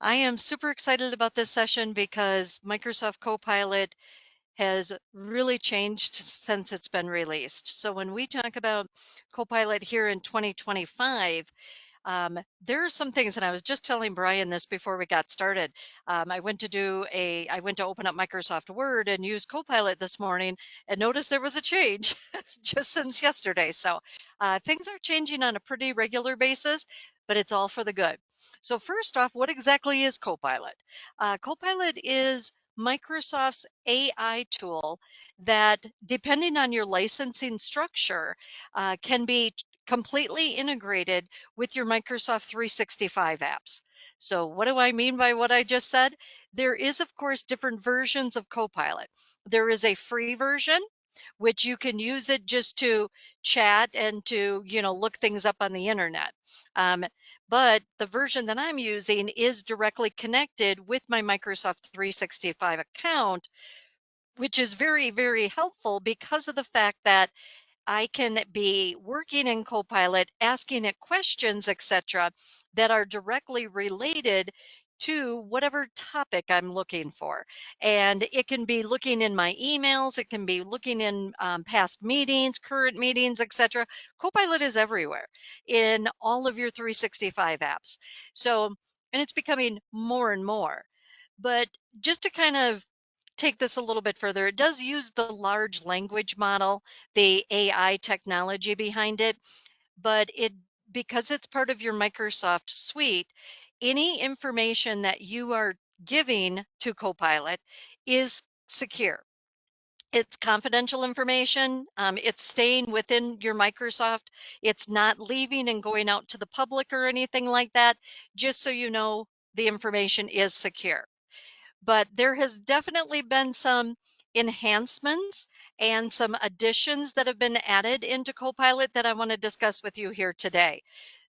I am super excited about this session because Microsoft Copilot has really changed since it's been released. So when we talk about Copilot here in 2025, there are some things, and I was just telling Brian this before we got started. I went to open up Microsoft Word and use Copilot this morning and noticed there was a change just since yesterday. So things are changing on a pretty regular basis, but it's all for the good. So first off, what exactly is Copilot? Copilot is Microsoft's AI tool that, depending on your licensing structure, can be completely integrated with your Microsoft 365 apps. So what do I mean by what I just said? There is, of course, different versions of Copilot. There is a free version, which you can use it just to chat and to, look things up on the internet. Um, but the version that I'm using is directly connected with my Microsoft 365 account, which is very, very helpful because of the fact that I can be working in Copilot, asking it questions, etc., that are directly related to whatever topic I'm looking for. And it can be looking in my emails, it can be looking in past meetings, current meetings, etc. Copilot is everywhere in all of your 365 apps. So, and it's becoming more and more. But just to kind of take this a little bit further, it does use the large language model, the AI technology behind it, but because it's part of your Microsoft suite, any information that you are giving to Copilot is secure. It's confidential information. It's staying within your Microsoft. It's not leaving and going out to the public or anything like that, just so you know the information is secure. But there has definitely been some enhancements and some additions that have been added into Copilot that I want to discuss with you here today.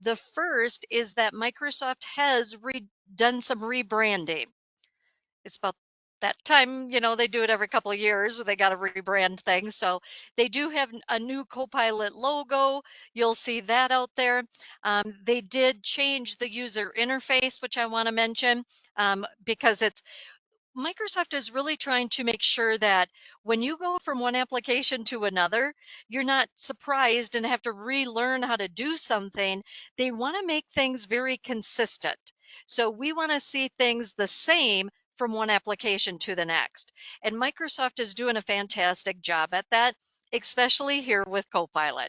The first is that Microsoft has done some rebranding. It's about that time, they do it every couple of years, they got to rebrand things. So they do have a new Copilot logo. You'll see that out there. They did change the user interface, which I want to mention, because Microsoft is really trying to make sure that when you go from one application to another, you're not surprised and have to relearn how to do something. They want to make things very consistent. So we want to see things the same from one application to the next. And Microsoft is doing a fantastic job at that, especially here with Copilot.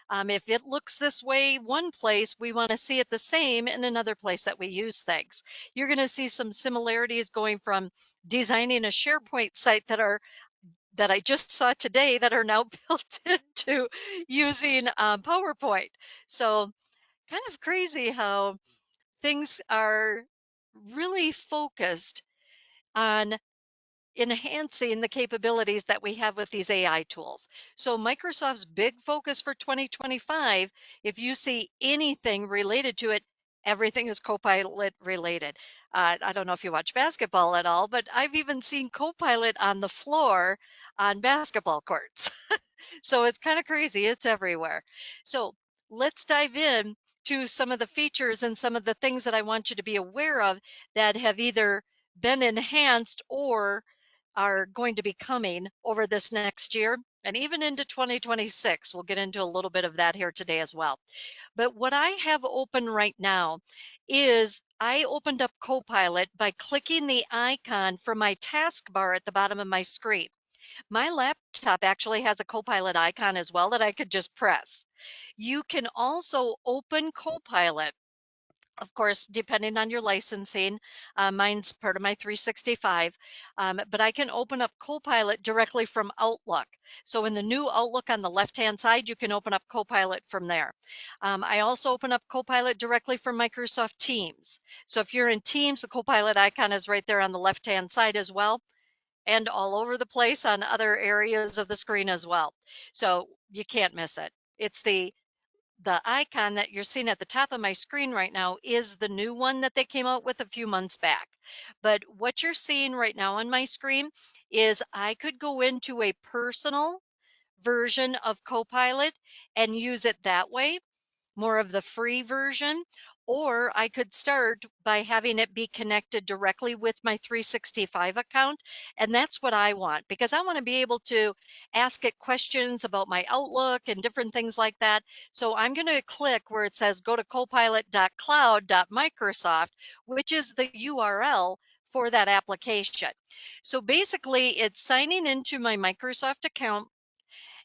If it looks this way one place, we want to see it the same in another place that we use things. You're going to see some similarities going from designing a SharePoint site that I just saw today that are now built into using PowerPoint. So kind of crazy how things are really focused on enhancing the capabilities that we have with these AI tools. So Microsoft's big focus for 2025, if you see anything related to it, everything is Copilot related. I don't know if you watch basketball at all, but I've even seen Copilot on the floor on basketball courts. So it's kind of crazy. It's everywhere. So let's dive in to some of the features and some of the things that I want you to be aware of that have either been enhanced or are going to be coming over this next year and even into 2026. We'll get into a little bit of that here today as well. But what I have open right now is I opened up Copilot by clicking the icon from my taskbar at the bottom of my screen. My laptop actually has a Copilot icon as well that I could just press. You can also open Copilot, of course, depending on your licensing. Mine's part of my 365, but I can open up Copilot directly from Outlook. So in the new Outlook on the left-hand side, you can open up Copilot from there. I also open up Copilot directly from Microsoft Teams. So if you're in Teams, the Copilot icon is right there on the left-hand side as well, and all over the place on other areas of the screen as well. So you can't miss it. It's the icon that you're seeing at the top of my screen right now is the new one that they came out with a few months back. But what you're seeing right now on my screen is I could go into a personal version of Copilot and use it that way, more of the free version, Or I could start by having it be connected directly with my 365 account. And that's what I want because I want to be able to ask it questions about my Outlook and different things like that. So I'm going to click where it says go to copilot.cloud.microsoft, which is the URL for that application. So basically, it's signing into my Microsoft account.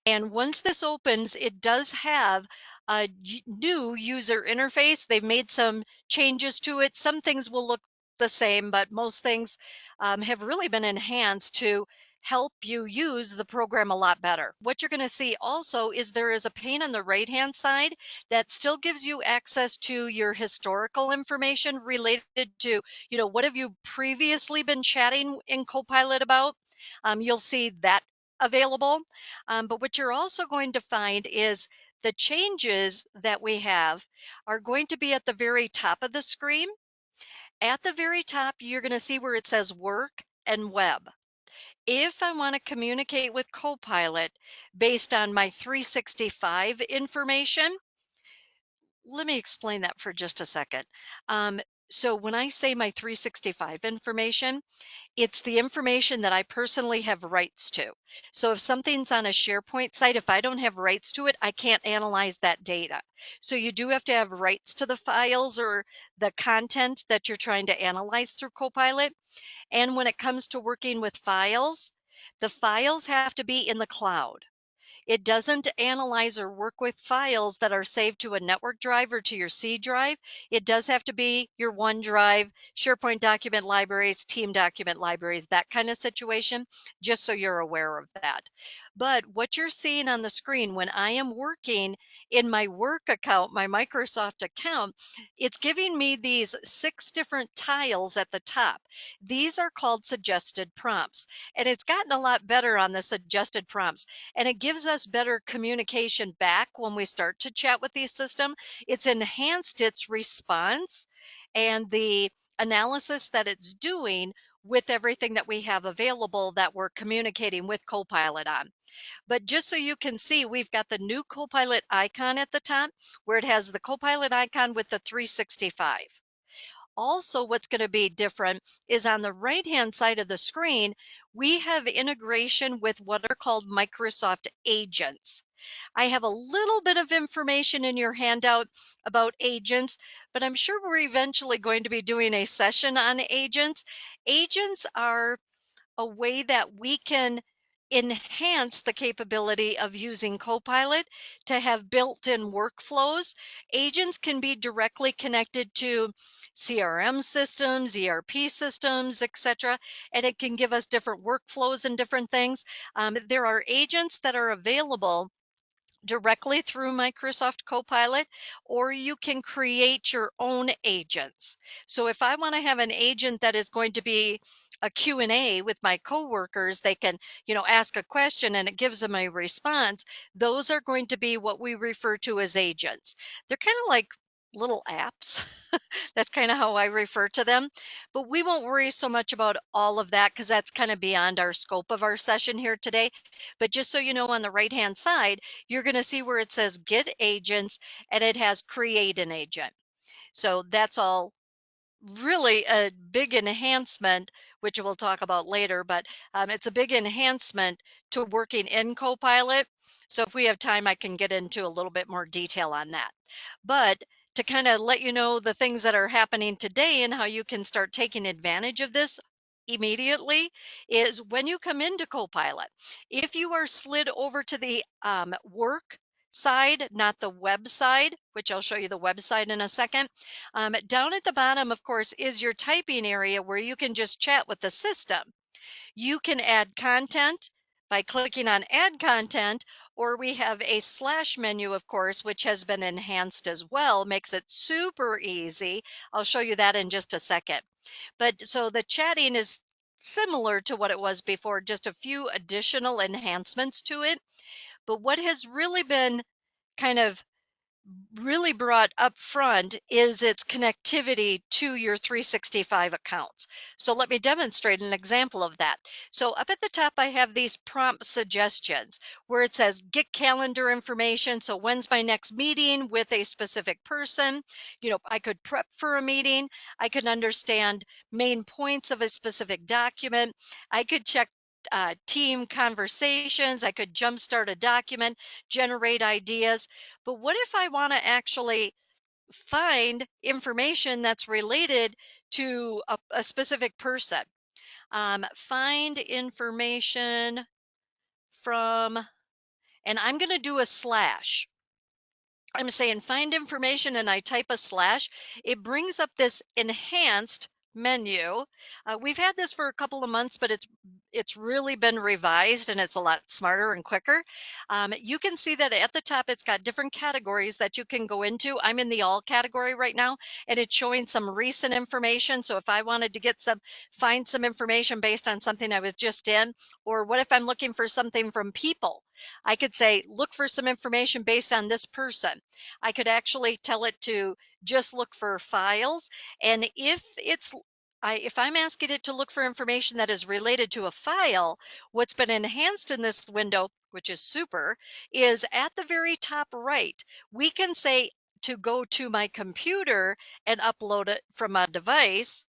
And once this opens, it does have a new user interface. They've made some changes to it. Some things will look the same, but most things have really been enhanced to help you use the program a lot better. What you're going to see also is there is a pane on the right-hand side that still gives you access to your historical information related to, what have you previously been chatting in Copilot about? You'll see that available. But what you're also going to find is the changes that we have are going to be at the very top of the screen. At the very top, you're going to see where it says work and web. If I want to communicate with Copilot based on my 365 information, let me explain that for just a second. Um, so when I say my 365 information, it's the information that I personally have rights to. So if something's on a SharePoint site, if I don't have rights to it, I can't analyze that data. So you do have to have rights to the files or the content that you're trying to analyze through Copilot. And when it comes to working with files, the files have to be in the cloud. It doesn't analyze or work with files that are saved to a network drive or to your C drive. It does have to be your OneDrive, SharePoint document libraries, team document libraries, that kind of situation, just so you're aware of that. But what you're seeing on the screen when I am working in my work account, my Microsoft account, it's giving me these 6 different tiles at the top. These are called suggested prompts. And it's gotten a lot better on the suggested prompts. And it gives us better communication back when we start to chat with the system. It's enhanced its response and the analysis that it's doing with everything that we have available that we're communicating with Copilot on. But just so you can see, we've got the new Copilot icon at the top where it has the Copilot icon with the 365. Also, what's going to be different is on the right-hand side of the screen, we have integration with what are called Microsoft agents. I have a little bit of information in your handout about agents, but I'm sure we're eventually going to be doing a session on agents. Agents are a way that we can enhance the capability of using Copilot to have built-in workflows. Agents can be directly connected to CRM systems, ERP systems, etc., and it can give us different workflows and different things. There are agents that are available directly through Microsoft Copilot, or you can create your own agents. So if I want to have an agent that is going to be a Q&A with my coworkers, they can, ask a question and it gives them a response. Those are going to be what we refer to as agents. They're kind of like little apps. That's kind of how I refer to them. But we won't worry so much about all of that because that's kind of beyond our scope of our session here today. But just so you know, on the right-hand side, you're going to see where it says Get Agents and it has Create an Agent. So that's all really a big enhancement, which we'll talk about later, but it's a big enhancement to working in Copilot. So if we have time, I can get into a little bit more detail on that. But to kind of let you know the things that are happening today and how you can start taking advantage of this immediately is when you come into Copilot, if you are slid over to the work side, not the web side, which I'll show you the website in a second. Down at the bottom, of course, is your typing area where you can just chat with the system. You can add content by clicking on Add Content, or we have a slash menu, of course, which has been enhanced as well, makes it super easy. I'll show you that in just a second. But so the chatting is similar to what it was before, just a few additional enhancements to it. But what has really been kind of really brought up front is its connectivity to your 365 accounts. So let me demonstrate an example of that. So up at the top, I have these prompt suggestions where it says get calendar information. So when's my next meeting with a specific person? You know, I could prep for a meeting. I could understand main points of a specific document. I could check team conversations. I could jumpstart a document, generate ideas. But what if I want to actually find information that's related to a specific person? Find information from, and I'm going to do a slash. I'm saying find information and I type a slash. It brings up this enhanced menu. We've had this for a couple of months, but it's really been revised and it's a lot smarter and quicker. You can see that at the top, it's got different categories that you can go into. I'm in the all category right now, and it's showing some recent information. So if I wanted to find some information based on something I was just in, or what if I'm looking for something from people? I could say, look for some information based on this person. I could actually tell it to just look for files. And if I'm asking it to look for information that is related to a file, what's been enhanced in this window, which is super, is at the very top right, we can say to go to my computer and upload it from a device,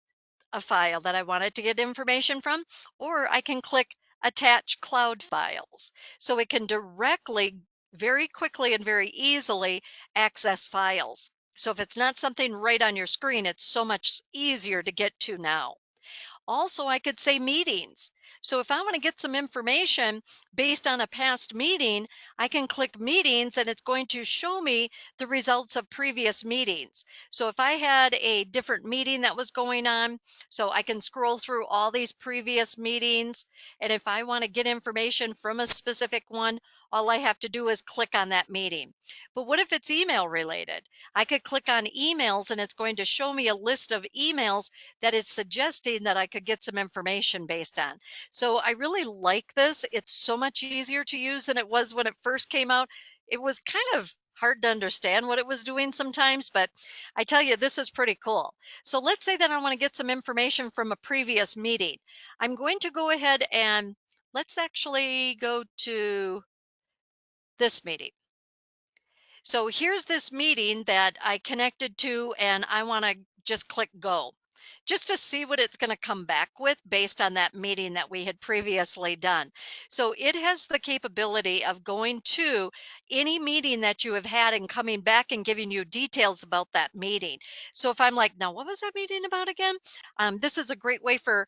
a file that I wanted to get information from, or I can click attach cloud files. So it can directly, very quickly and very easily access files. So if it's not something right on your screen, it's so much easier to get to now. Also, I could say meetings. So if I want to get some information based on a past meeting, I can click meetings and it's going to show me the results of previous meetings. So if I had a different meeting that was going on, so I can scroll through all these previous meetings. And if I want to get information from a specific one, all I have to do is click on that meeting. But what if it's email related? I could click on emails and it's going to show me a list of emails that it's suggesting that I could get some information based on. So I really like this. It's so much easier to use than it was when it first came out. It was kind of hard to understand what it was doing sometimes, but I tell you, this is pretty cool. So let's say that I want to get some information from a previous meeting. I'm going to go ahead and let's actually go to this meeting. So here's this meeting that I connected to, and I want to just click go, just to see what it's going to come back with based on that meeting that we had previously done. So it has the capability of going to any meeting that you have had and coming back and giving you details about that meeting. So if I'm like, now what was that meeting about again? This is a great way for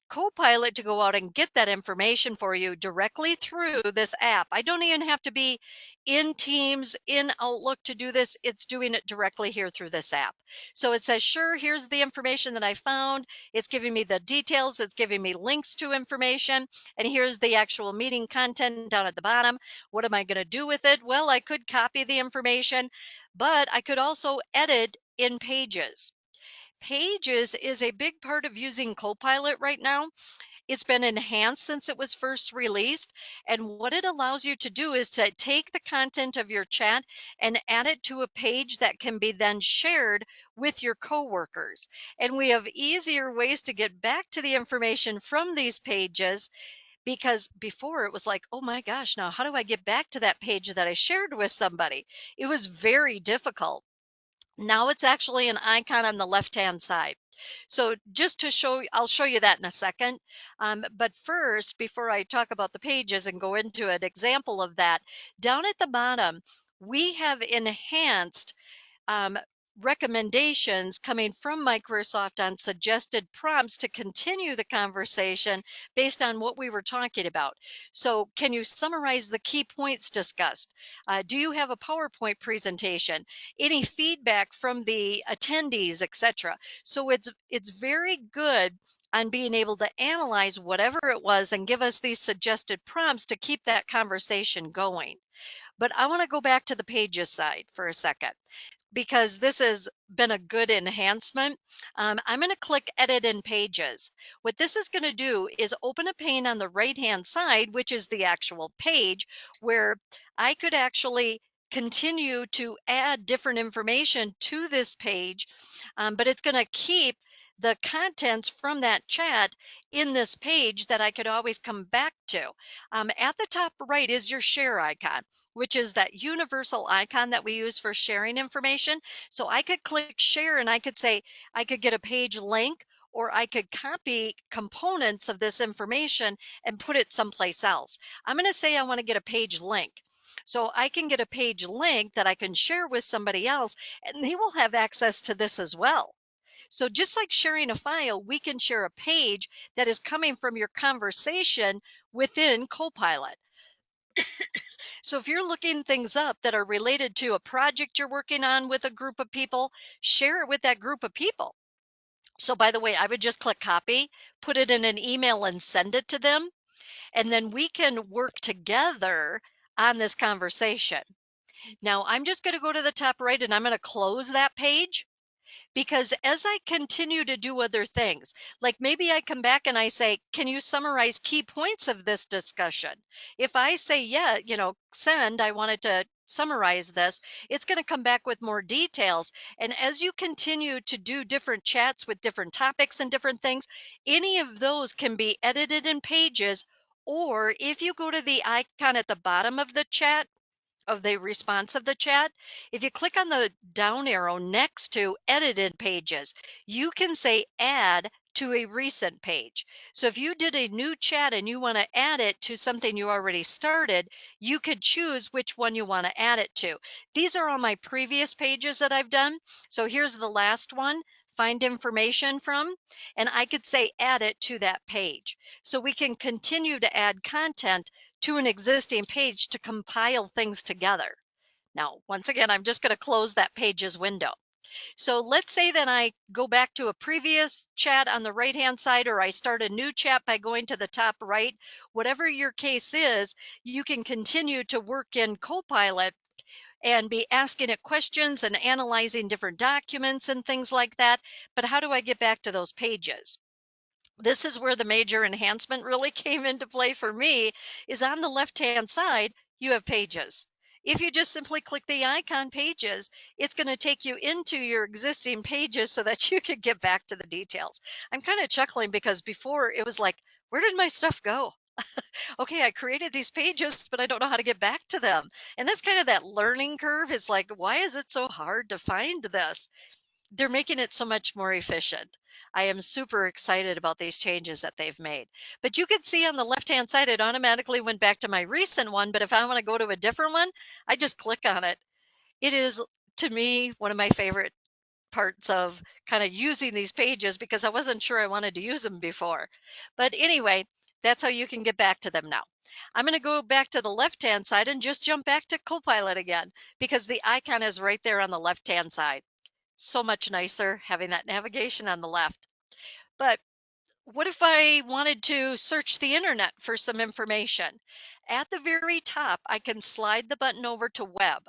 Copilot to go out and get that information for you directly through this app. I don't even have to be in Teams, in Outlook to do this. It's doing it directly here through this app. So it says, sure, here's the information that I found. It's giving me the details. It's giving me links to information. And here's the actual meeting content down at the bottom. What am I going to do with it? Well, I could copy the information, but I could also edit in Pages. Pages is a big part of using Copilot right now. It's been enhanced since it was first released. And what it allows you to do is to take the content of your chat and add it to a page that can be then shared with your coworkers. And we have easier ways to get back to the information from these pages, because before it was like, oh my gosh, now how do I get back to that page that I shared with somebody? It was very difficult. Now it's actually an icon on the left-hand side. So just to show, I'll show you that in a second. But first, before I talk about the pages and go into an example of that, down at the bottom, we have enhanced um, recommendations coming from Microsoft on suggested prompts to continue the conversation based on what we were talking about. So can you summarize the key points discussed? Do you have a PowerPoint presentation? Any feedback from the attendees, etc.? So it's very good on being able to analyze whatever it was and give us these suggested prompts to keep that conversation going. But I want to go back to the pages side for a second, because this has been a good enhancement. I'm going to click Edit in Pages. What this is going to do is open a pane on the right-hand side, which is the actual page, where I could actually continue to add different information to this page, but it's going to keep the contents from that chat in this page that I could always come back to. At the top right is your share icon, which is that universal icon that we use for sharing information. So I could click share and I could say, I could get a page link, or I could copy components of this information and put it someplace else. I'm going to say I want to get a page link. So I can get a page link that I can share with somebody else, and they will have access to this as well. So just like sharing a file, we can share a page that is coming from your conversation within Copilot. So if you're looking things up that are related to a project you're working on with a group of people, share it with that group of people. So by the way, I would just click copy, put it in an email and send it to them. And then we can work together on this conversation. Now I'm just going to go to the top right and I'm going to close that page, because as I continue to do other things, like maybe I come back and I say, can you summarize key points of this discussion? If I say, yeah, send, I wanted to summarize this, it's going to come back with more details. And as you continue to do different chats with different topics and different things, any of those can be edited in pages. Or if you go to the icon at the bottom of the chat, of the response of the chat, if you click on the down arrow next to edited pages, you can say add to a recent page. So if you did a new chat and you want to add it to something you already started, you could choose which one you want to add it to. These are all my previous pages that I've done. So here's the last one, find information from, and I could say add it to that page. So we can continue to add content to an existing page to compile things together. Now, once again, I'm just going to close that pages window. So let's say that I go back to a previous chat on the right-hand side, or I start a new chat by going to the top right. Whatever your case is, you can continue to work in Copilot and be asking it questions and analyzing different documents and things like that. But how do I get back to those pages? This is where the major enhancement really came into play for me, is on the left-hand side, you have pages. If you just simply click the icon pages, it's going to take you into your existing pages so that you can get back to the details. I'm kind of chuckling because before it was like, where did my stuff go? Okay, I created these pages, but I don't know how to get back to them. And that's kind of that learning curve. It's like, why is it so hard to find this? They're making it so much more efficient. I am super excited about these changes that they've made. But you can see on the left-hand side, it automatically went back to my recent one. But if I want to go to a different one, I just click on it. It is, to me, one of my favorite parts of kind of using these pages, because I wasn't sure I wanted to use them before. But anyway, that's how you can get back to them now. I'm going to go back to the left-hand side and just jump back to Copilot again, because the icon is right there on the left-hand side. So much nicer having that navigation on the left. But what if I wanted to search the internet for some information? At the very top, I can slide the button over to web.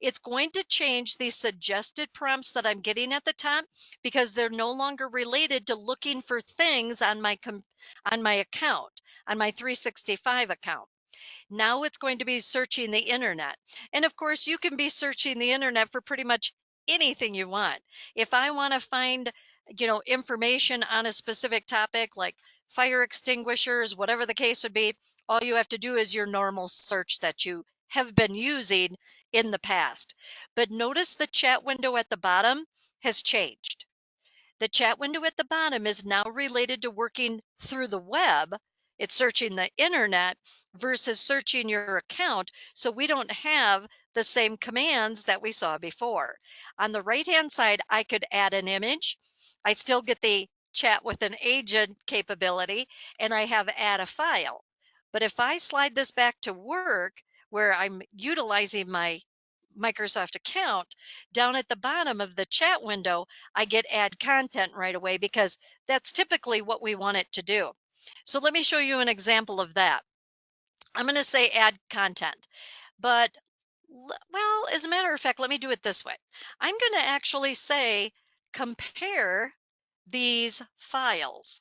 It's going to change the suggested prompts that I'm getting at the top, because they're no longer related to looking for things on my account, on my 365 account. Now it's going to be searching the internet. And of course, you can be searching the internet for pretty much anything you want. If I want to find, information on a specific topic like fire extinguishers, whatever the case would be, all you have to do is your normal search that you have been using in the past. But notice the chat window at the bottom has changed. The chat window at the bottom is now related to working through the web. It's searching the internet versus searching your account. So we don't have the same commands that we saw before. On the right-hand side, I could add an image. I still get the chat with an agent capability, and I have add a file. But if I slide this back to work, where I'm utilizing my Microsoft account, down at the bottom of the chat window, I get add content right away, because that's typically what we want it to do. So let me show you an example of that. I'm going to say add content, but well, as a matter of fact, let me do it this way. I'm going to actually say compare these files.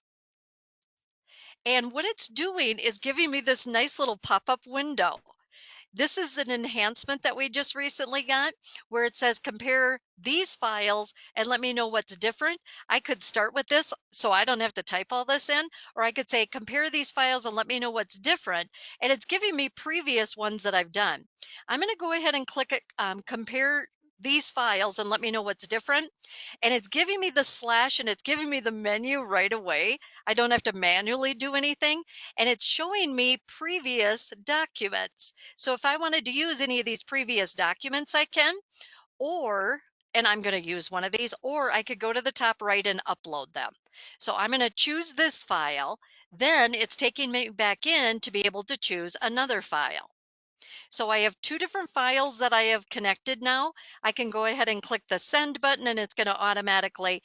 And what it's doing is giving me this nice little pop-up window. This is an enhancement that we just recently got where it says compare these files and let me know what's different. I could start with this so I don't have to type all this in, or I could say compare these files and let me know what's different. And it's giving me previous ones that I've done. I'm going to go ahead and click it, compare these files and let me know what's different. And it's giving me the slash and it's giving me the menu right away. I don't have to manually do anything. And it's showing me previous documents. So if I wanted to use any of these previous documents, I can, or, and I'm going to use one of these, or I could go to the top right and upload them. So I'm going to choose this file. Then it's taking me back in to be able to choose another file. So I have two different files that I have connected now. I can go ahead and click the send button and it's going to automatically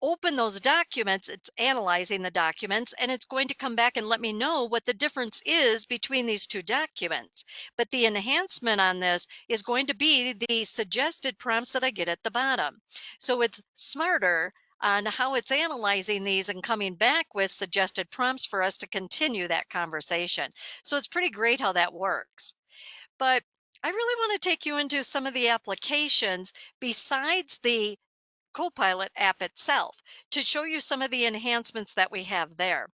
open those documents. It's analyzing the documents and it's going to come back and let me know what the difference is between these two documents. But the enhancement on this is going to be the suggested prompts that I get at the bottom. So it's smarter on how it's analyzing these and coming back with suggested prompts for us to continue that conversation. So it's pretty great how that works. But I really want to take you into some of the applications besides the Copilot app itself to show you some of the enhancements that we have there.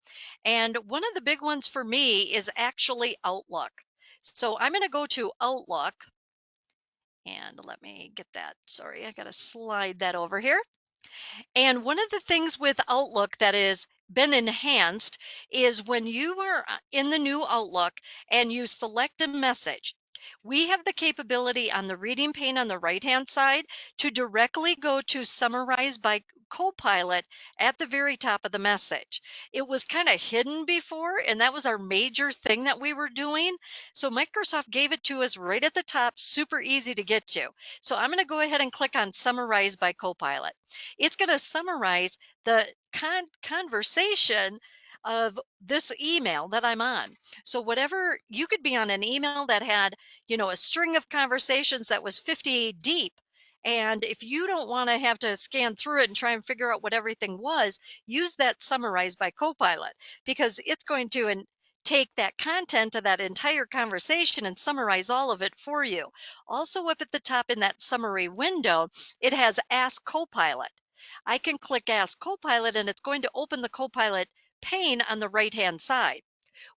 And one of the big ones for me is actually Outlook. So I'm going to go to Outlook and let me get that. Sorry, I got to slide that over here. And one of the things with Outlook that has been enhanced is when you are in the new Outlook and you select a message, we have the capability on the reading pane on the right-hand side to directly go to Summarize by Copilot at the very top of the message. It was kind of hidden before, and that was our major thing that we were doing. So Microsoft gave it to us right at the top, super easy to get to. So I'm going to go ahead and click on Summarize by Copilot. It's going to summarize the conversation of this email that I'm on. So whatever, you could be on an email that had, a string of conversations that was 50 deep. And if you don't want to have to scan through it and try and figure out what everything was, use that Summarize by Copilot, because it's going to take that content of that entire conversation and summarize all of it for you. Also, up at the top in that summary window, it has Ask Copilot. I can click Ask Copilot and it's going to open the Copilot pane on the right-hand side,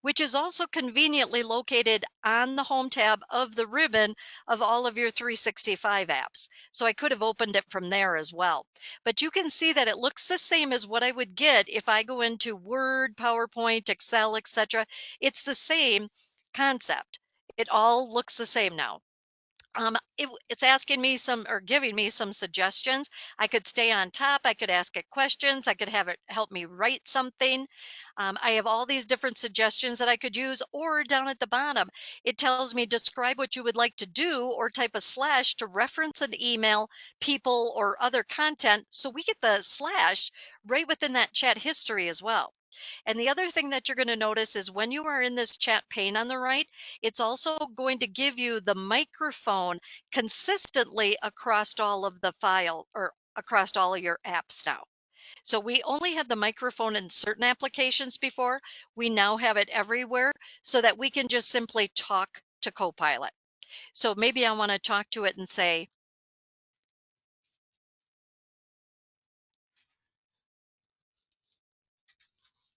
which is also conveniently located on the home tab of the ribbon of all of your 365 apps. So I could have opened it from there as well. But you can see that it looks the same as what I would get if I go into Word, PowerPoint, Excel, etc. It's the same concept. It all looks the same now. It's asking me some, or giving me some suggestions. I could stay on top. I could ask it questions. I could have it help me write something. I have all these different suggestions that I could use, or down at the bottom, it tells me describe what you would like to do or type a slash to reference an email, people, or other content. So we get the slash right within that chat history as well. And the other thing that you're going to notice is when you are in this chat pane on the right, it's also going to give you the microphone consistently across all of the file or across all of your apps now. So we only had the microphone in certain applications before. We now have it everywhere so that we can just simply talk to Copilot. So maybe I want to talk to it and say,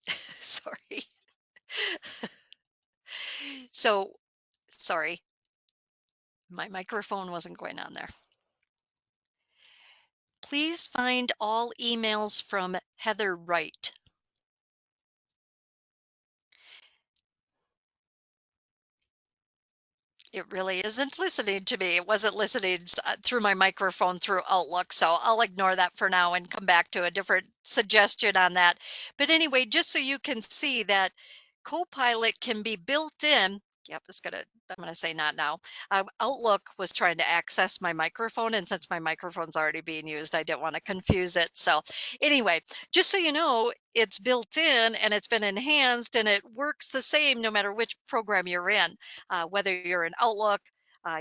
sorry. So, sorry, my microphone wasn't going on there. Please find all emails from Heather Wright. It really isn't listening to me. It wasn't listening through my microphone through Outlook, so I'll ignore that for now and come back to a different suggestion on that. But anyway, just so you can see that Copilot can be built in. Yep, I'm gonna say not now. Outlook was trying to access my microphone, and since my microphone's already being used, I didn't want to confuse it. So anyway, just so you know, it's built in and it's been enhanced and it works the same no matter which program you're in, whether you're in Outlook,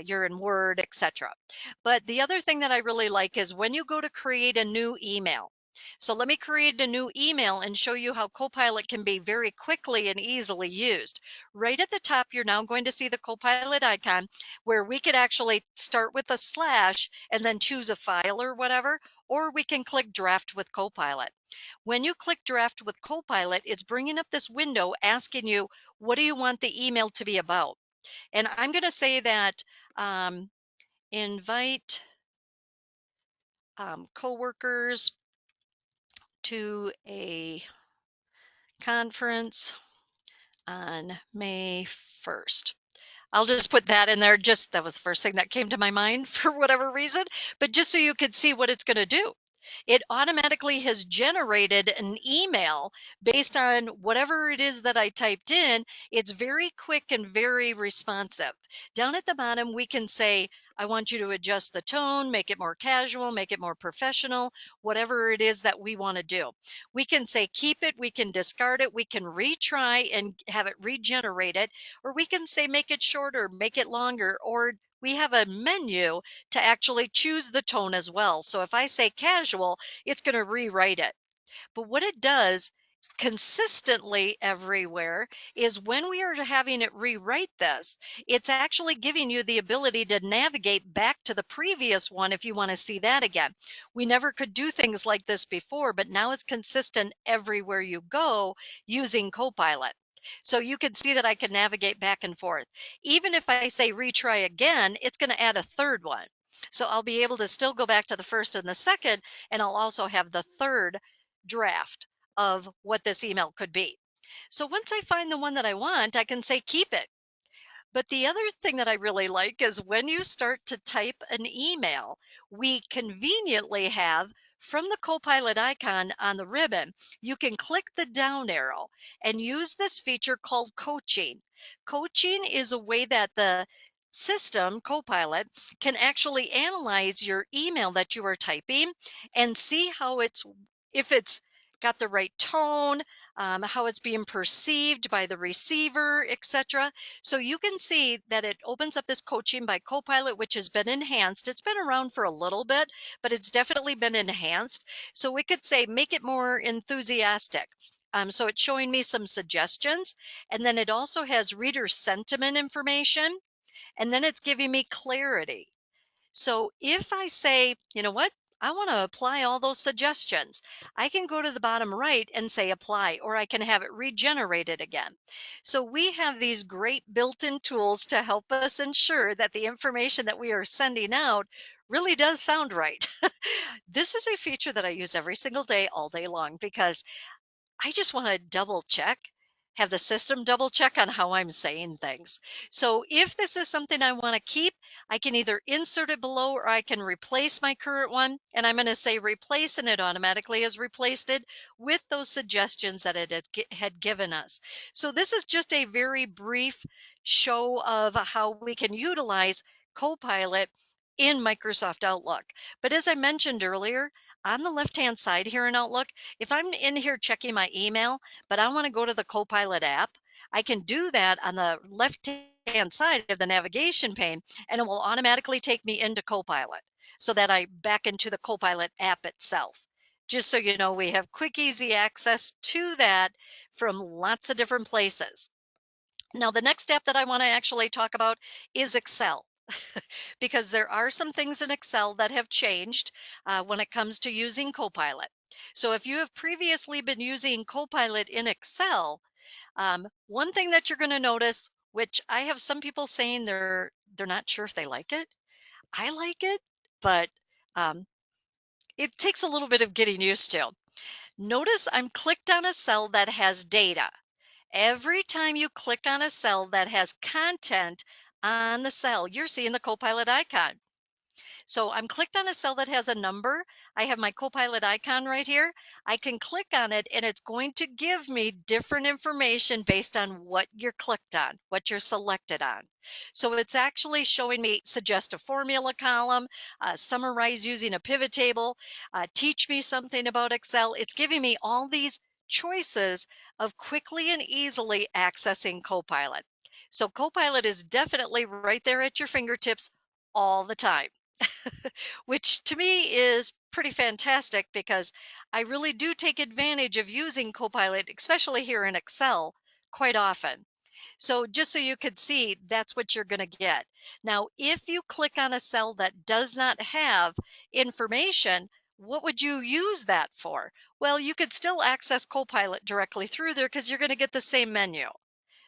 you're in Word, etc. But the other thing that I really like is when you go to create a new email, So let me create a new email and show you how Copilot can be very quickly and easily used. Right at the top, you're now going to see the Copilot icon where we could actually start with a slash and then choose a file or whatever, or we can click Draft with Copilot. When you click Draft with Copilot, it's bringing up this window asking you, what do you want the email to be about? And I'm going to say that um, invite coworkers to a conference on May 1st. I'll just put that in there. Just that was the first thing that came to my mind for whatever reason, but just so you could see what it's going to do. It automatically has generated an email based on whatever it is that I typed in. It's very quick and very responsive. Down at the bottom, we can say, I want you to adjust the tone, make it more casual, make it more professional, whatever it is that we want to do. We can say keep it, we can discard it, we can retry and have it regenerate it, or we can say make it shorter, make it longer, or we have a menu to actually choose the tone as well. So if I say casual, it's going to rewrite it. But what it does consistently everywhere is when we are having it rewrite this, it's actually giving you the ability to navigate back to the previous one if you want to see that again. We never could do things like this before, but now it's consistent everywhere you go using Copilot. So you can see that I can navigate back and forth. Even if I say retry again, it's going to add a third one. So I'll be able to still go back to the first and the second, and I'll also have the third draft of what this email could be. So once I find the one that I want, I can say keep it. But the other thing that I really like is when you start to type an email, we conveniently have from the Copilot icon on the ribbon, you can click the down arrow and use this feature called coaching. Coaching is a way that the system, Copilot, can actually analyze your email that you are typing and see how if it's got the right tone, how it's being perceived by the receiver, etc. So you can see that it opens up this coaching by Copilot, which has been enhanced. It's been around for a little bit, but it's definitely been enhanced. So we could say, make it more enthusiastic. So it's showing me some suggestions. And then it also has reader sentiment information. And then it's giving me clarity. So if I say, you know what, I want to apply all those suggestions, I can go to the bottom right and say apply, or I can have it regenerated again. So we have these great built-in tools to help us ensure that the information that we are sending out really does sound right. This is a feature that I use every single day, all day long, because I just want to double check, have the system double check on how I'm saying things. So if this is something I want to keep, I can either insert it below or I can replace my current one. And I'm going to say replace, and it automatically has replaced it with those suggestions that had given us. So this is just a very brief show of how we can utilize Copilot in Microsoft Outlook. But as I mentioned earlier, on the left-hand side here in Outlook, if I'm in here checking my email, but I want to go to the Copilot app, I can do that on the left-hand side of the navigation pane, and it will automatically take me into Copilot so that I back into the Copilot app itself. Just so you know, we have quick, easy access to that from lots of different places. Now, the next step that I want to actually talk about is Excel. Because there are some things in Excel that have changed when it comes to using Copilot. So if you have previously been using Copilot in Excel, one thing that you're going to notice, which I have some people saying they're not sure if they like it. I like it, but um, it takes a little bit of getting used to. Notice I'm clicked on a cell that has data. Every time you click on a cell that has content on the cell, you're seeing the Copilot icon. So I'm clicked on a cell that has a number. I have my Copilot icon right here. I can click on it and it's going to give me different information based on what you're clicked on, what you're selected on. So it's actually showing me suggest a formula column, summarize using a pivot table, teach me something about Excel. It's giving me all these choices of quickly and easily accessing Copilot. So Copilot is definitely right there at your fingertips all the time. Which to me is pretty fantastic because I really do take advantage of using Copilot, especially here in Excel, quite often. So just so you could see, that's what you're going to get. Now, if you click on a cell that does not have information, what would you use that for? Well, you could still access Copilot directly through there because you're going to get the same menu.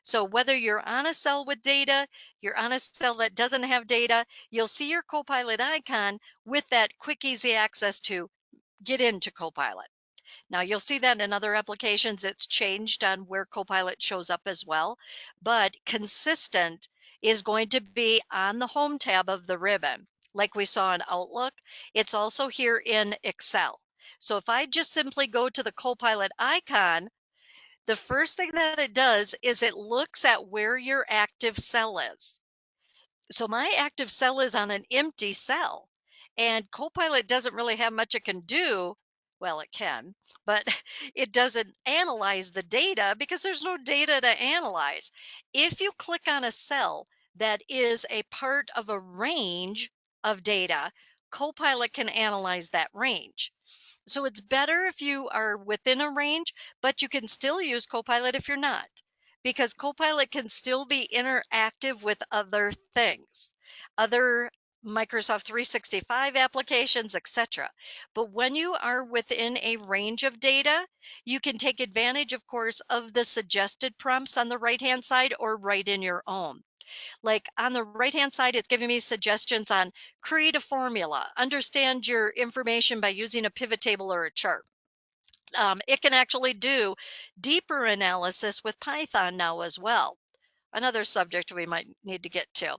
So whether you're on a cell with data, you're on a cell that doesn't have data, you'll see your Copilot icon with that quick, easy access to get into Copilot. Now you'll see that in other applications, it's changed on where Copilot shows up as well, but consistent is going to be on the home tab of the ribbon. Like we saw in Outlook, it's also here in Excel. So if I just simply go to the Copilot icon, the first thing that it does is it looks at where your active cell is. So my active cell is on an empty cell, and Copilot doesn't really have much it can do. Well, it can, but it doesn't analyze the data because there's no data to analyze. If you click on a cell that is a part of a range of data, Copilot can analyze that range. So it's better if you are within a range, but you can still use Copilot if you're not, because Copilot can still be interactive with other things, other Microsoft 365 applications, etc. But when you are within a range of data, you can take advantage, of course, of the suggested prompts on the right-hand side or write in your own. Like on the right-hand side, it's giving me suggestions on create a formula, understand your information by using a pivot table or a chart. It can actually do deeper analysis with Python now as well. Another subject we might need to get to,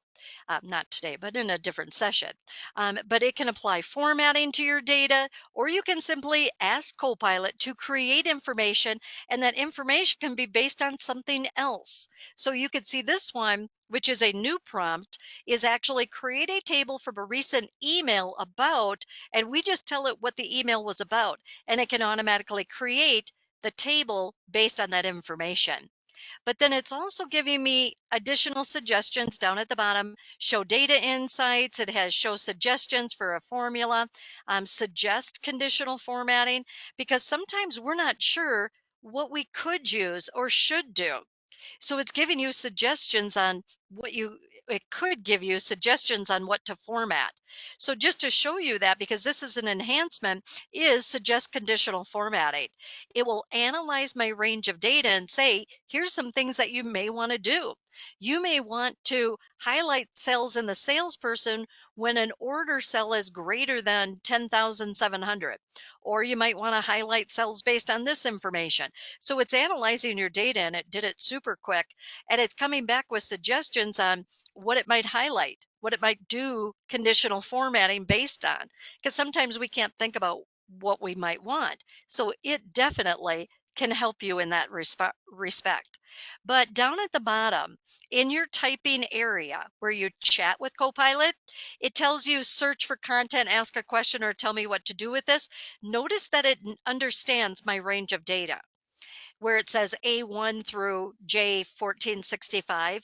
not today, but in a different session. But it can apply formatting to your data, or you can simply ask Copilot to create information, and that information can be based on something else. So you could see this one, which is a new prompt, is actually create a table from a recent email about, and we just tell it what the email was about, and it can automatically create the table based on that information. But then it's also giving me additional suggestions down at the bottom, show data insights. It has show suggestions for a formula, suggest conditional formatting, because sometimes we're not sure what we could use or should do. So it's giving you suggestions on it could give you suggestions on what to format. So just to show you that, because this is an enhancement, is suggest conditional formatting. It will analyze my range of data and say, here's some things that you may want to do. You may want to highlight cells in the salesperson when an order cell is greater than 10,700, or you might want to highlight cells based on this information. So it's analyzing your data, and it did it super quick, and it's coming back with suggestions on what it might highlight, what it might do conditional formatting based on, because sometimes we can't think about what we might want. So it definitely can help you in that respect. But down at the bottom, in your typing area where you chat with Copilot, it tells you search for content, ask a question, or tell me what to do with this. Notice that it understands my range of data, where it says A1 through J1465.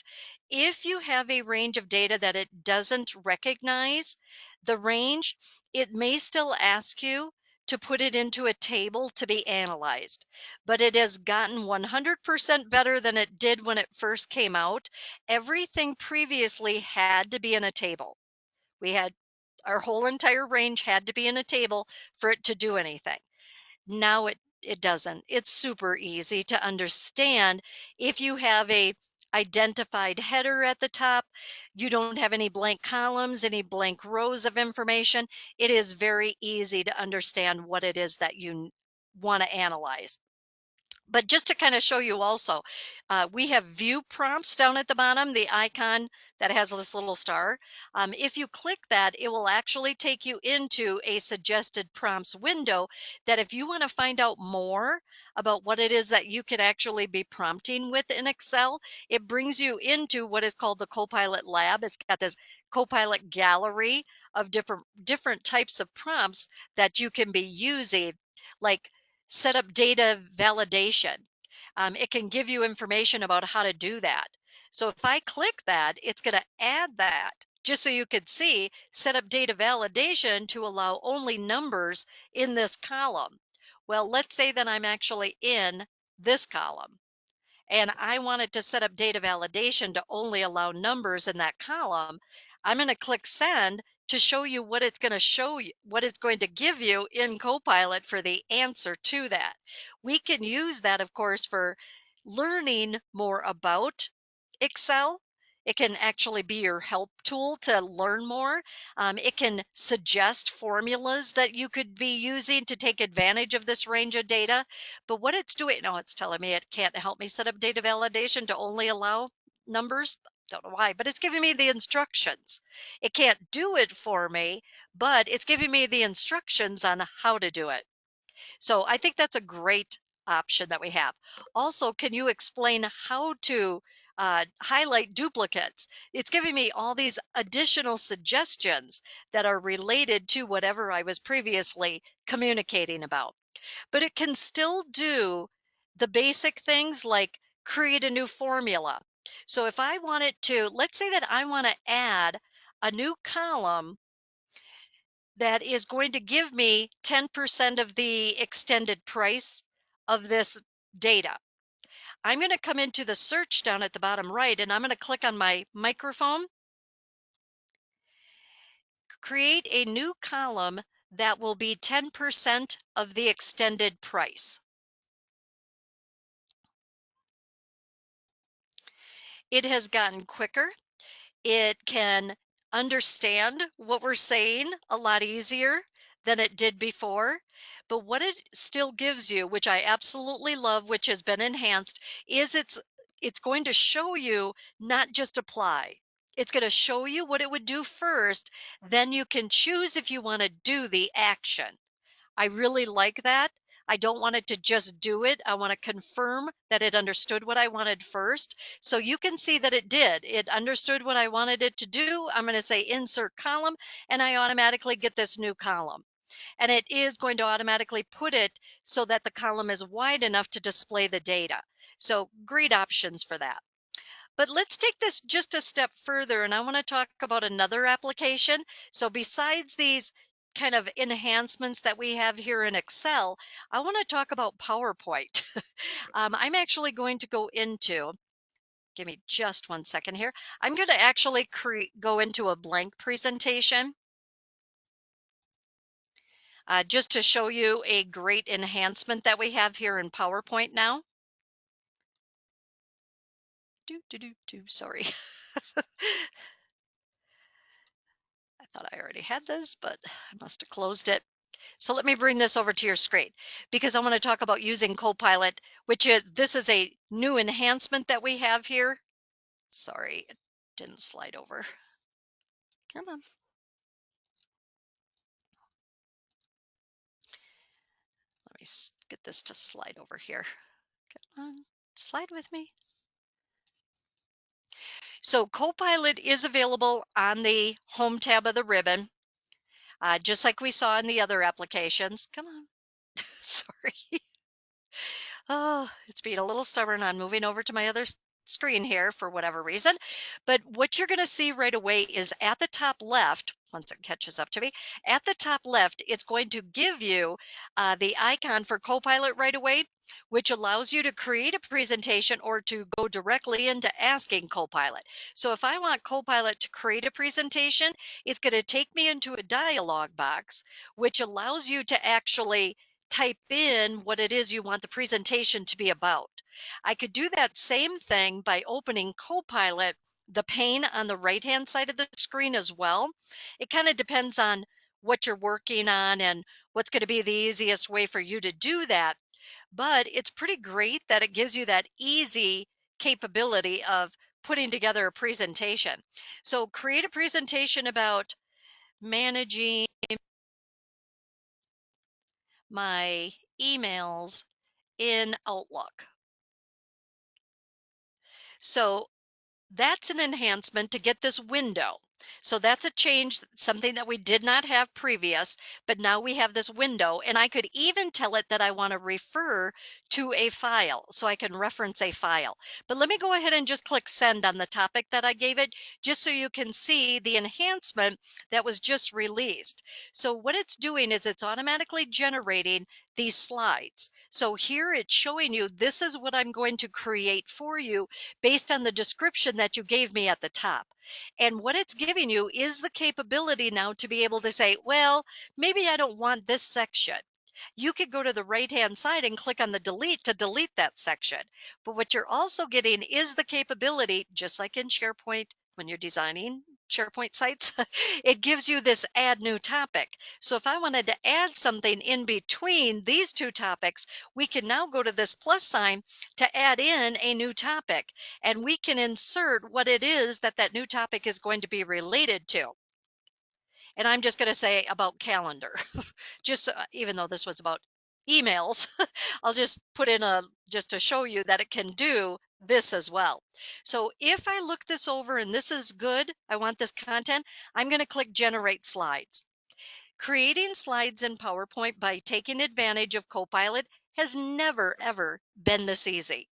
If you have a range of data that it doesn't recognize the range, it may still ask you to put it into a table to be analyzed. But it has gotten 100% better than it did when it first came out. Everything previously had to be in a table. We had our whole entire range had to be in a table for it to do anything. Now it doesn't. It's super easy to understand. If you have a identified header at the top, you don't have any blank columns, any blank rows of information, it is very easy to understand what it is that you want to analyze. But just to kind of show you also, we have view prompts down at the bottom, the icon that has this little star. If you click that, it will actually take you into a suggested prompts window that if you want to find out more about what it is that you can actually be prompting with in Excel, it brings you into what is called the Copilot Lab. It's got this Copilot gallery of different types of prompts that you can be using, like set up data validation. It can give you information about how to do that. So if I click that, it's going to add that just so you could see, set up data validation to allow only numbers in this column. Well, let's say that I'm actually in this column and I wanted to set up data validation to only allow numbers in that column. I'm going to click send to show you what it's going to show you, what it's going to give you in Copilot for the answer to that. We can use that, of course, for learning more about Excel. It can actually be your help tool to learn more. It can suggest formulas that you could be using to take advantage of this range of data. But what it's doing, no, it's telling me it can't help me set up data validation to only allow numbers. Don't know why, but it's giving me the instructions. It can't do it for me, but it's giving me the instructions on how to do it. So I think that's a great option that we have. Also, can you explain how to highlight duplicates? It's giving me all these additional suggestions that are related to whatever I was previously communicating about. But it can still do the basic things like create a new formula. So if I wanted to, let's say that I want to add a new column that is going to give me 10% of the extended price of this data. I'm going to come into the search down at the bottom right, and I'm going to click on my microphone, create a new column that will be 10% of the extended price. It has gotten quicker. It can understand what we're saying a lot easier than it did before. But what it still gives you, which I absolutely love, which has been enhanced, is it's going to show you not just apply. It's going to show you what it would do first, then you can choose if you want to do the action. I really like that. I don't want it to just do it. I want to confirm that it understood what I wanted first. So you can see that it did. It understood what I wanted it to do. I'm going to say insert column, and I automatically get this new column. And it is going to automatically put it so that the column is wide enough to display the data. So great options for that. But let's take this just a step further, and I want to talk about another application. So besides these kind of enhancements that we have here in Excel, I want to talk about PowerPoint. I'm actually going to go into, give me just 1 second here. I'm going to actually go into a blank presentation just to show you a great enhancement that we have here in PowerPoint now. Sorry. I thought I already had this, but I must have closed it. So let me bring this over to your screen because I want to talk about using Copilot, which is, this is a new enhancement that we have here. Sorry, it didn't slide over. Come on. Let me get this to slide over here. Come on, slide with me. So Copilot is available on the Home tab of the ribbon, just like we saw in the other applications. Come on. Sorry. Oh, it's being a little stubborn. I'm moving over to my other screen here for whatever reason. But what you're going to see right away is at the top left, once it catches up to me, at the top left, it's going to give you the icon for Copilot right away, which allows you to create a presentation or to go directly into asking Copilot. So if I want Copilot to create a presentation, it's going to take me into a dialog box, which allows you to actually type in what it is you want the presentation to be about. I could do that same thing by opening Copilot, the pane on the right-hand side of the screen as well. It kind of depends on what you're working on and what's going to be the easiest way for you to do that. But it's pretty great that it gives you that easy capability of putting together a presentation. So create a presentation about managing my emails in Outlook. So that's an enhancement to get this window. So that's a change, something that we did not have previous, but now we have this window, and I could even tell it that I want to refer to a file, so I can reference a file. But let me go ahead and just click send on the topic that I gave it, just so you can see the enhancement that was just released. So what it's doing is it's automatically generating these slides. So here it's showing you, this is what I'm going to create for you based on the description that you gave me at the top. And what it's giving you is the capability now to be able to say, well, maybe I don't want this section. You could go to the right-hand side and click on the delete to delete that section. But what you're also getting is the capability, just like in SharePoint, when you're designing SharePoint sites, it gives you this add new topic. So if I wanted to add something in between these two topics, we can now go to this plus sign to add in a new topic, and we can insert what it is that that new topic is going to be related to. And I'm just going to say about calendar, just even though this was about emails, I'll just put in just to show you that it can do this as well. So if I look this over and this is good, I want this content, I'm going to click generate slides. Creating slides in PowerPoint by taking advantage of Copilot has never, ever been this easy.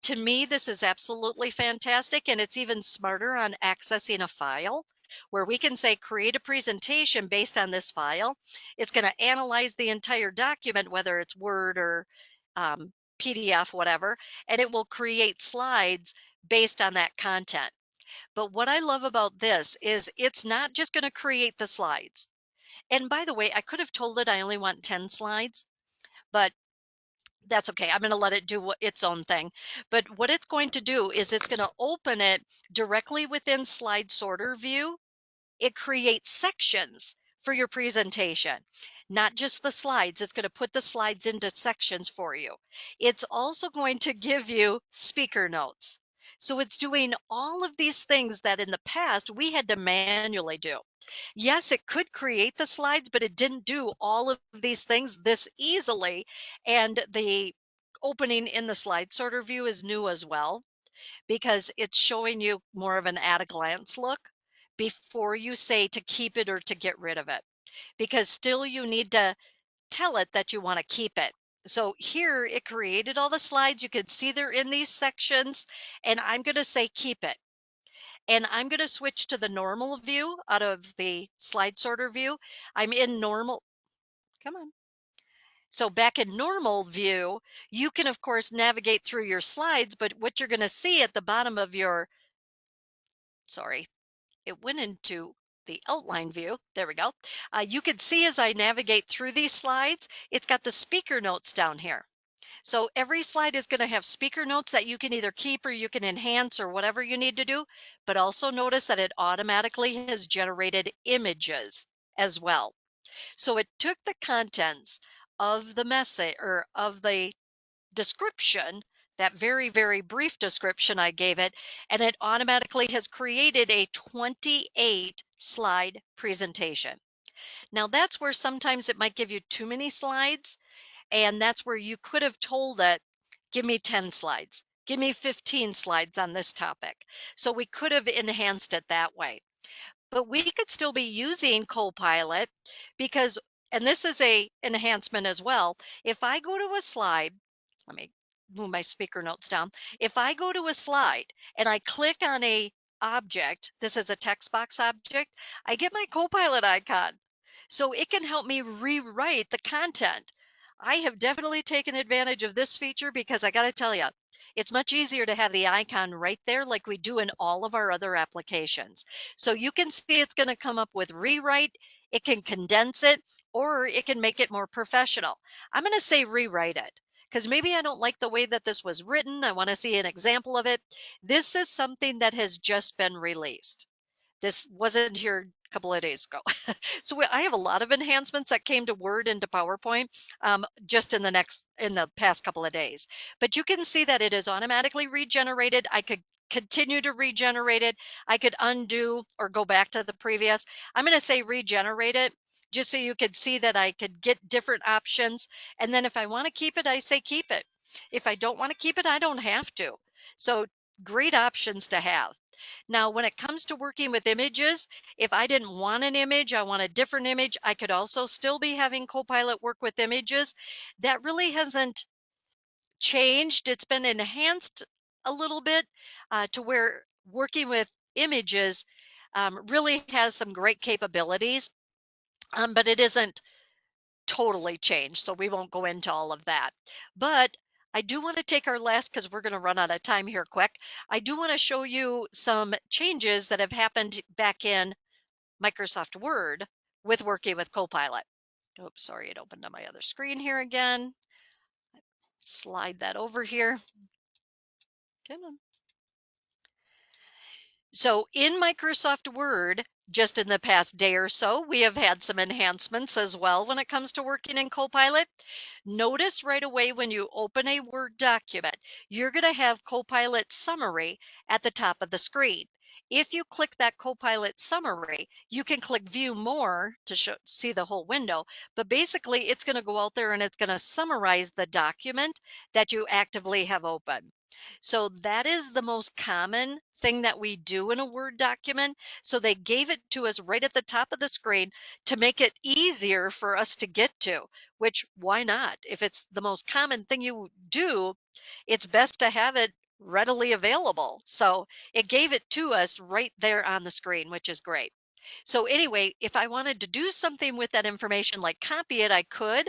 To me, this is absolutely fantastic, and it's even smarter on accessing a file where we can say, create a presentation based on this file. It's going to analyze the entire document, whether it's Word or PDF, whatever, and it will create slides based on that content. But what I love about this is it's not just going to create the slides. And by the way, I could have told it I only want 10 slides, but that's okay. I'm going to let it do its own thing. But what it's going to do is it's going to open it directly within slide sorter view. It creates sections for your presentation, not just the slides. It's going to put the slides into sections for you. It's also going to give you speaker notes. So it's doing all of these things that in the past we had to manually do. Yes, it could create the slides, but it didn't do all of these things this easily. And the opening in the slide sorter view is new as well, because it's showing you more of an at a glance look before you say to keep it or to get rid of it, because still you need to tell it that you want to keep it. So here it created all the slides. You can see they're in these sections, and I'm going to say keep it. And I'm going to switch to the normal view out of the slide sorter view. I'm in normal. Come on. So back in normal view, you can of course navigate through your slides, but what you're going to see at the bottom of your, sorry, it went into the outline view. There we go. You can see as I navigate through these slides, it's got the speaker notes down here. So every slide is going to have speaker notes that you can either keep or you can enhance or whatever you need to do. But also notice that it automatically has generated images as well. So it took the contents of the message or of the description, that very, very brief description I gave it, and it automatically has created a 28 slide presentation. Now that's where sometimes it might give you too many slides, and that's where you could have told it, give me 10 slides, give me 15 slides on this topic. So we could have enhanced it that way. But we could still be using Copilot because, and this is a enhancement as well. If I go to a slide, let me move my speaker notes down. If I go to a slide and I click on a object, this is a text box object, I get my Copilot icon. So it can help me rewrite the content. I have definitely taken advantage of this feature because I got to tell you, it's much easier to have the icon right there like we do in all of our other applications. So you can see it's going to come up with rewrite, it can condense it, or it can make it more professional. I'm going to say rewrite it because maybe I don't like the way that this was written. I want to see an example of it. This is something that has just been released. This wasn't here a couple of days ago. So I have a lot of enhancements that came to Word and to PowerPoint just in the past couple of days. But you can see that it is automatically regenerated. I could continue to regenerate it. I could undo or go back to the previous. I'm going to say regenerate it just so you could see that I could get different options. And then if I want to keep it, I say keep it. If I don't want to keep it, I don't have to. So great options to have. Now, when it comes to working with images, if I didn't want an image, I want a different image, I could also still be having Copilot work with images. That really hasn't changed. It's been enhanced a little bit to where working with images really has some great capabilities, but it isn't totally changed. So we won't go into all of that. But I do want to take our last, because we're going to run out of time here quick. I do want to show you some changes that have happened back in Microsoft Word with working with Copilot. Oops, sorry, it opened on my other screen here again. Slide that over here. Come on. So in Microsoft Word, just in the past day or so, we have had some enhancements as well when it comes to working in Copilot. Notice right away when you open a Word document, you're going to have Copilot Summary at the top of the screen. If you click that Copilot Summary, you can click View More to see the whole window, but basically it's going to go out there and it's going to summarize the document that you actively have open. So that is the most common thing that we do in a Word document. So they gave it to us right at the top of the screen to make it easier for us to get to, which why not? If it's the most common thing you do, it's best to have it readily available. So it gave it to us right there on the screen, which is great. So anyway, if I wanted to do something with that information, like copy it, I could.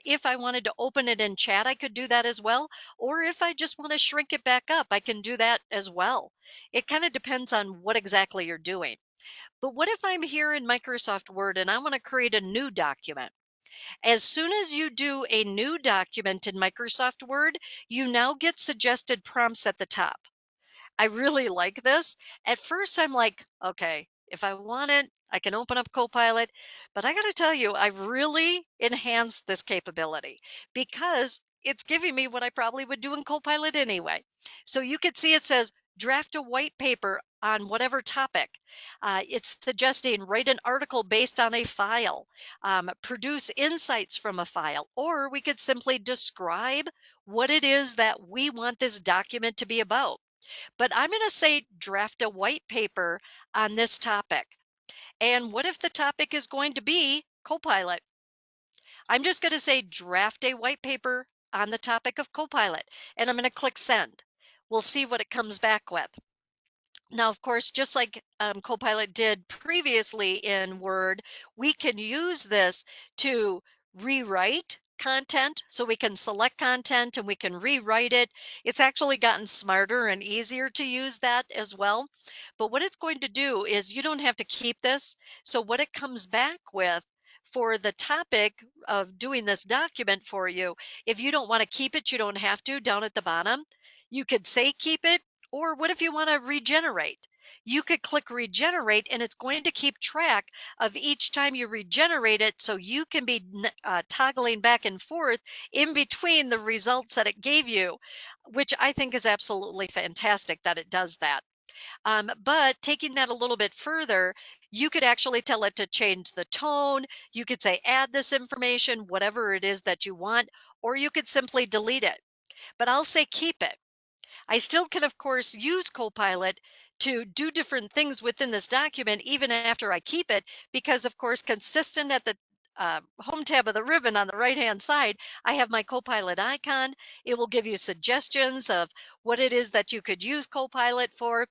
If I wanted to open it in chat, I could do that as well. Or if I just want to shrink it back up, I can do that as well. It kind of depends on what exactly you're doing. But what if I'm here in Microsoft Word and I want to create a new document? As soon as you do a new document in Microsoft Word, you now get suggested prompts at the top. I really like this. At first, I'm like, okay, if I want it, I can open up Copilot. But I got to tell you, I've really enhanced this capability because it's giving me what I probably would do in Copilot anyway. So you can see it says draft a white paper on whatever topic. It's suggesting write an article based on a file, produce insights from a file, or we could simply describe what it is that we want this document to be about. But I'm going to say draft a white paper on this topic. And what if the topic is going to be Copilot? I'm just going to say draft a white paper on the topic of Copilot, and I'm going to click send. We'll see what it comes back with. Now, of course, just like Copilot did previously in Word, we can use this to rewrite content. So we can select content and we can rewrite it. It's actually gotten smarter and easier to use that as well. But what it's going to do is you don't have to keep this. So what it comes back with for the topic of doing this document for you, if you don't want to keep it, you don't have to. Down at the bottom, you could say keep it. Or what if you want to regenerate? You could click regenerate and it's going to keep track of each time you regenerate it, so you can be toggling back and forth in between the results that it gave you, which I think is absolutely fantastic that it does that. But taking that a little bit further, you could actually tell it to change the tone. You could say add this information, whatever it is that you want, or you could simply delete it. But I'll say keep it. I still can, of course, use Copilot to do different things within this document, even after I keep it, because, of course, consistent at the home tab of the ribbon on the right-hand side, I have my Copilot icon. It will give you suggestions of what it is that you could use Copilot for,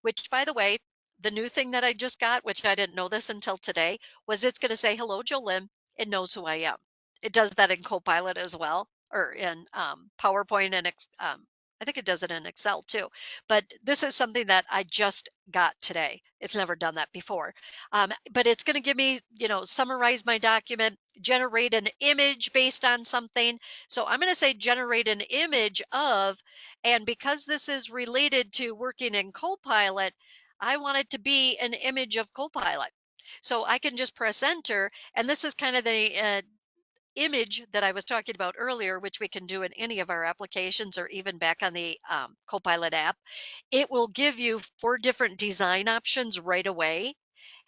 which, by the way, the new thing that I just got, which I didn't know this until today, was it's going to say, hello, Jolynn. It knows who I am. It does that in Copilot as well, or in PowerPoint and I think it does it in Excel too, but this is something that I just got today. It's never done that before. But it's going to give me, summarize my document, generate an image based on something. So I'm going to say generate an image of, and because this is related to working in Copilot, I want it to be an image of Copilot. So I can just press enter, and this is kind of the image that I was talking about earlier, which we can do in any of our applications or even back on the Copilot app. It will give you 4 different design options right away.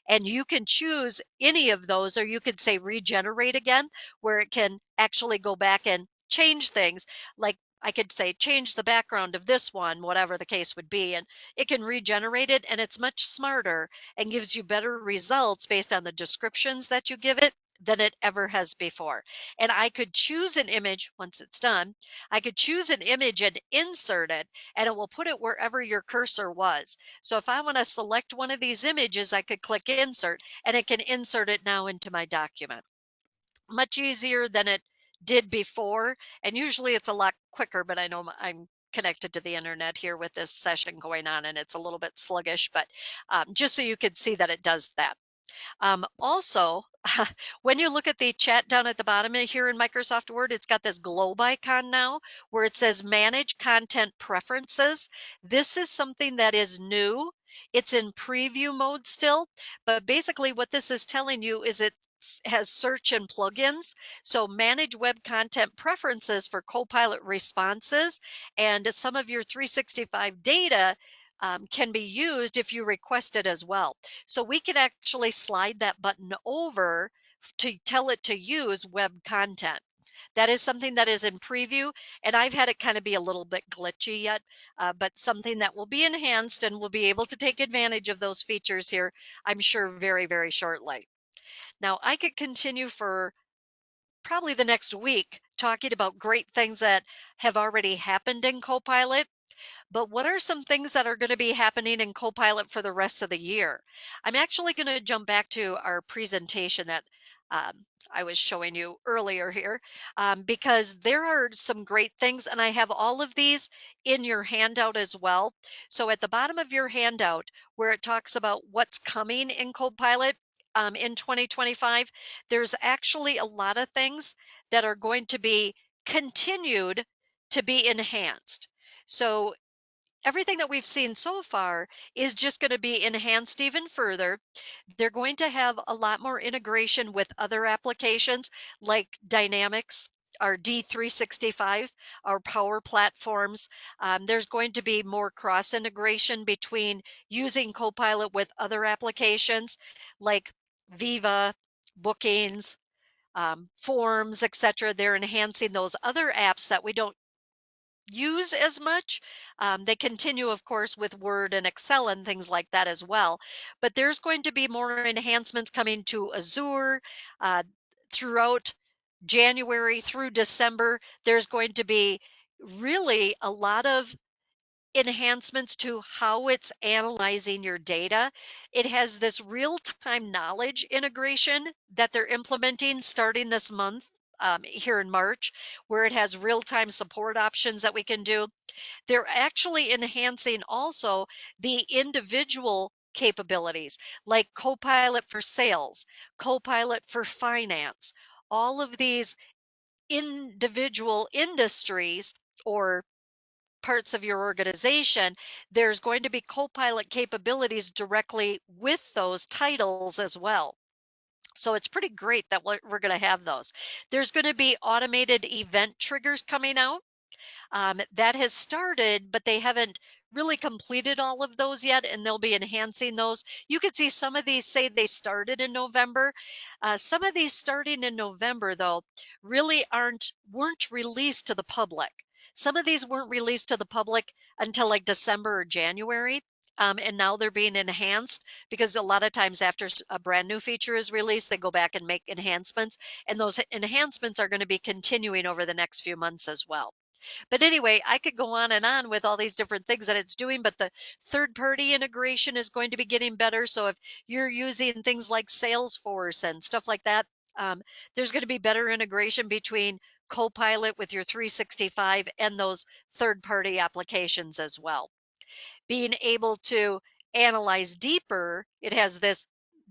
And you can choose any of those, or you could say regenerate again, where it can actually go back and change things. Like I could say, change the background of this one, whatever the case would be, and it can regenerate it, and it's much smarter and gives you better results based on the descriptions that you give it than it ever has before. And I could choose an image once it's done. I could choose an image and insert it, and it will put it wherever your cursor was. So if I want to select one of these images, I could click insert, and it can insert it now into my document. Much easier than it did before, and usually it's a lot quicker, but I know I'm connected to the internet here with this session going on, and it's a little bit sluggish, but just so you could see that it does that. Also, when you look at the chat down at the bottom here in Microsoft Word, it's got this globe icon now where it says Manage Content Preferences. This is something that is new. It's in preview mode still, but basically what this is telling you is it has search and plugins. So manage web content preferences for Copilot responses, and some of your 365 data can be used if you request it as well. So we can actually slide that button over to tell it to use web content. That is something that is in preview, and I've had it kind of be a little bit glitchy yet, but something that will be enhanced and we'll be able to take advantage of those features here, I'm sure, very, very shortly. Now, I could continue for probably the next week talking about great things that have already happened in Copilot. But what are some things that are going to be happening in Copilot for the rest of the year? I'm actually going to jump back to our presentation that I was showing you earlier here, because there are some great things, and I have all of these in your handout as well. So at the bottom of your handout, where it talks about what's coming in Copilot in 2025, there's actually a lot of things that are going to be continued to be enhanced. So everything that we've seen so far is just going to be enhanced even further. They're going to have a lot more integration with other applications like Dynamics, our D365, our Power Platforms. There's going to be more cross integration between using Copilot with other applications like Viva, Bookings, Forms, etc. They're enhancing those other apps that we don't use as much. They continue, of course, with Word and Excel and things like that as well. But there's going to be more enhancements coming to Azure throughout January through December. There's going to be really a lot of enhancements to how it's analyzing your data. It has this real-time knowledge integration that they're implementing starting this month. Here in March, where it has real-time support options that we can do. They're actually enhancing also the individual capabilities like Copilot for sales, Copilot for finance, all of these individual industries or parts of your organization. There's going to be Copilot capabilities directly with those titles as well. So it's pretty great that we're going to have those. There's going to be automated event triggers coming out. That has started, but they haven't really completed all of those yet, and they'll be enhancing those. You can see some of these say they started in November. Some of these starting in November, though, really weren't released to the public. Some of these weren't released to the public until like December or January. And now they're being enhanced because a lot of times after a brand new feature is released, they go back and make enhancements. And those enhancements are going to be continuing over the next few months as well. But anyway, I could go on and on with all these different things that it's doing, but the third-party integration is going to be getting better. So if you're using things like Salesforce and stuff like that, there's going to be better integration between Copilot with your 365 and those third-party applications as well. Being able to analyze deeper, it has this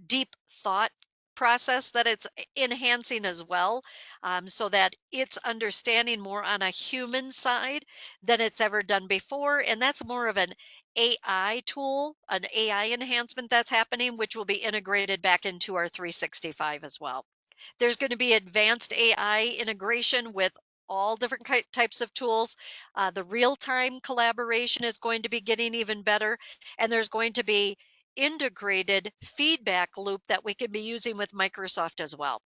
deep thought process that it's enhancing as well, so that it's understanding more on a human side than it's ever done before. And that's more of an AI tool, an AI enhancement that's happening, which will be integrated back into our 365 as well. There's going to be advanced AI integration with all different types of tools. The real-time collaboration is going to be getting even better, and there's going to be integrated feedback loop that we could be using with Microsoft as well.